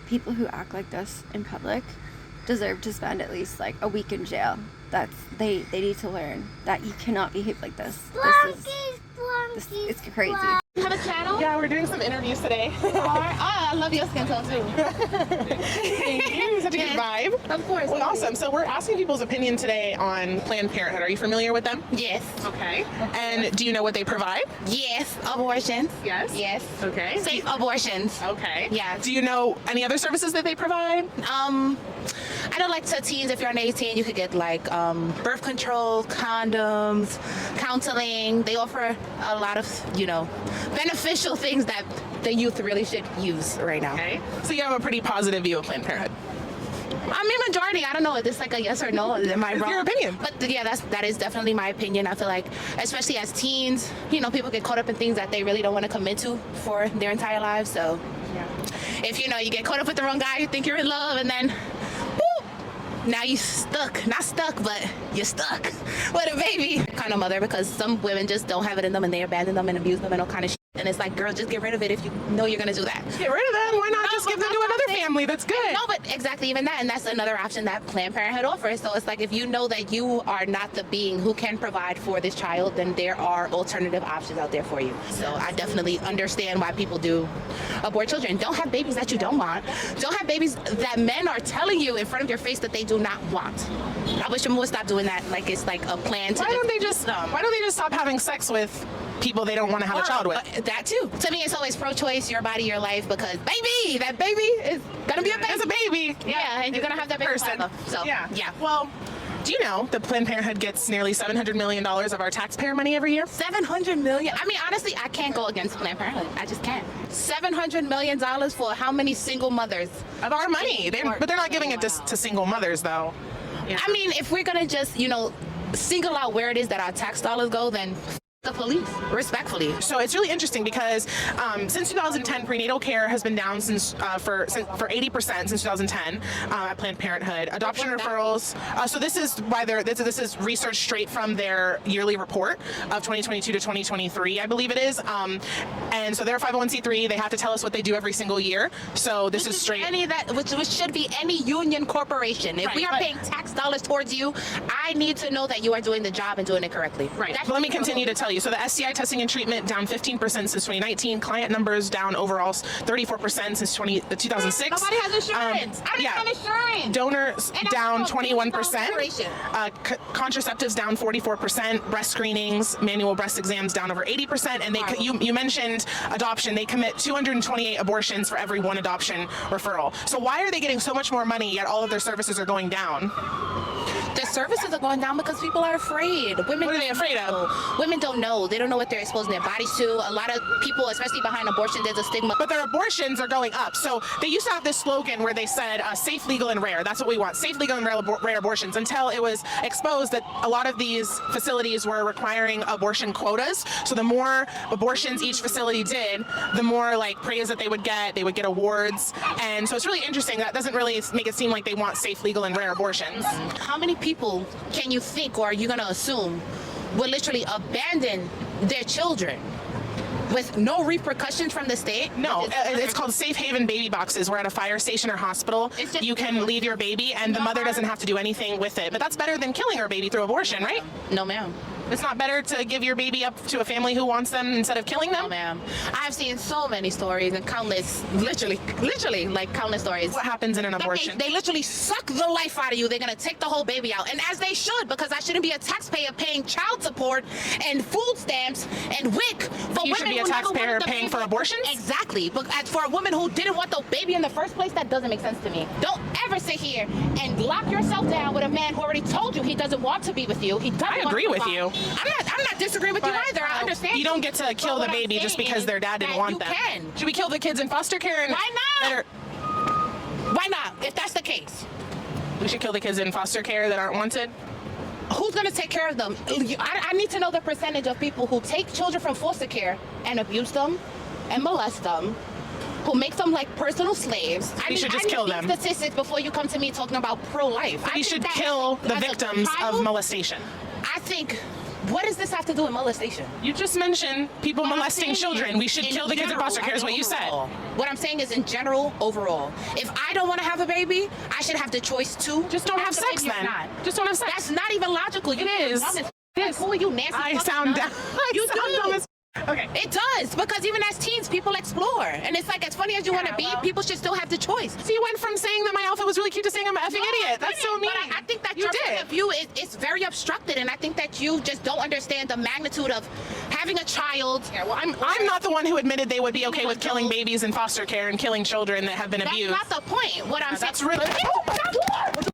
people who act like this in public deserve to spend at least like a week in jail. They need to learn that you cannot behave like this. It's crazy. You have a channel? Yeah, we're doing some interviews today. I love your skin tone too. Thank you. Such a good vibe. Of course. Well, awesome. So we're asking people's opinion today on Planned Parenthood. Are you familiar with them? Yes. Okay. And do you know what they provide? Yes. Abortions. Yes. Yes. Okay. Safe abortions. Okay. Yeah. Do you know any other services that they provide? I know, like, to teens, if you're under 18, you could get like birth control, condoms, counseling. They offer a lot of, beneficial things that the youth really should use right now. Okay. So you have a pretty positive view of Planned Parenthood. I mean, majority. I don't know if it's like a yes or no. Am I It's wrong? your opinion. But yeah, that is definitely my opinion. I feel like, especially as teens, people get caught up in things that they really don't want to commit to for their entire lives. So if you get caught up with the wrong guy, you think you're in love, and then now you stuck. Not stuck, but you're stuck with a baby. Kind of mother, because some women just don't have it in them and they abandon them and abuse them and all kind of shit. And it's like, girl, just get rid of it if you know you're gonna do that. Get rid of them. Why not just give them to another family? That's good. No, but exactly, even that, and that's another option that Planned Parenthood offers. So it's like, if you know that you are not the being who can provide for this child, then there are alternative options out there for you. So I definitely understand why people do abort children. Don't have babies that you don't want. Don't have babies that men are telling you in front of your face that they do not want. I wish them would stop doing that. Like, it's like a plan to. Why don't they just stop having sex with people they don't want to have a child with? That too. To me, it's always pro-choice, your body, your life, because that baby is gonna be a baby. It's a baby. Yeah, and you're gonna have that baby person. forever. So yeah. Well, do you know that Planned Parenthood gets nearly $700 million of our taxpayer money every year? 700 million. I mean, honestly, I can't go against Planned Parenthood. I just can't. $700 million for how many single mothers? Of our money. But they're not giving it to single mothers, though. Yeah. I mean, if we're gonna just, single out where it is that our tax dollars go, then the police, respectfully. So it's really interesting because since 2010, prenatal care has been down for 80% since 2010 at Planned Parenthood. Adoption referrals. So this is why this is research straight from their yearly report of 2022 to 2023, I believe it is. And so they're a 501c3. They have to tell us what they do every single year. So this is straight. Which should be any union corporation. If we are paying tax dollars towards you, I need to know that you are doing the job and doing it correctly. Right. But let me continue to tell you. So the STI testing and treatment down 15% since 2019. Client numbers down overall 34% since 2006. Nobody has insurance. I don't have insurance. Donors down 21%. Contraceptives down 44%. Breast screenings, manual breast exams down over 80%. And you mentioned adoption. They commit 228 abortions for every one adoption referral. So why are they getting so much more money yet all of their services are going down? The services are going down because people are afraid. Women, what are they afraid of? Women don't know. They don't know what they're exposing their bodies to. A lot of people, especially behind abortion, there's a stigma. But their abortions are going up. So they used to have this slogan where they said safe, legal, and rare. That's what we want. Safe, legal, and rare abortions, until it was exposed that a lot of these facilities were requiring abortion quotas. So the more abortions each facility did, the more praise that they would get. They would get awards. And so it's really interesting. That doesn't really make it seem like they want safe, legal, and rare abortions. How many people can you think, or are you going to assume, will literally abandon their children with no repercussions from the state? No, it's called safe haven baby boxes, where at a fire station or hospital you can leave your baby and the mother doesn't have to do anything with it. But that's better than killing her baby through abortion, right? No, ma'am. It's not better to give your baby up to a family who wants them instead of killing them? No, ma'am. I've seen so many stories and countless, literally countless stories. What happens in an abortion? They literally suck the life out of you. They're going to take the whole baby out. And as they should, because I shouldn't be a taxpayer paying child support and food stamps and WIC for you women should be a who never taxpayer wanted the paying baby. for abortions? Exactly. But for a woman who didn't want the baby in the first place, that doesn't make sense to me. Don't ever sit here and lock yourself down with a man who already told you he doesn't want to be with you. He doesn't I agree with you. I'm not disagreeing with you either. I understand. You don't get to kill the baby just because their dad didn't want them. Should we kill the kids in foster care? Why not? Why not? If that's the case, we should kill the kids in foster care that aren't wanted. Who's going to take care of them? I need to know the percentage of people who take children from foster care and abuse them and molest them, who make them like personal slaves. We should just kill them. Statistics before you come to me talking about pro-life. We should kill the victims of molestation. I think What does this have to do with molestation? You just mentioned people molesting children. We should kill the kids in foster care is what you said. What I'm saying is in general, overall. If I don't want to have a baby, I should have the choice to. Just don't have sex then. Just don't have sex. That's not even logical. It is. It is. Who are you, nasty? I sound dumb. You do. Okay. It does, because even as teens, people explore. And it's like, as funny as you want to be, people should still have the choice. So you went from saying that my outfit was really cute to saying I'm an effing idiot. That's so mean. But I think that you your did. point of view is very obstructed, and I think that you just don't understand the magnitude of having a child. Yeah, well, I'm not the one who admitted they would be okay with killing babies in foster care and killing children that have been abused. That's not the point. What I'm saying. That's really.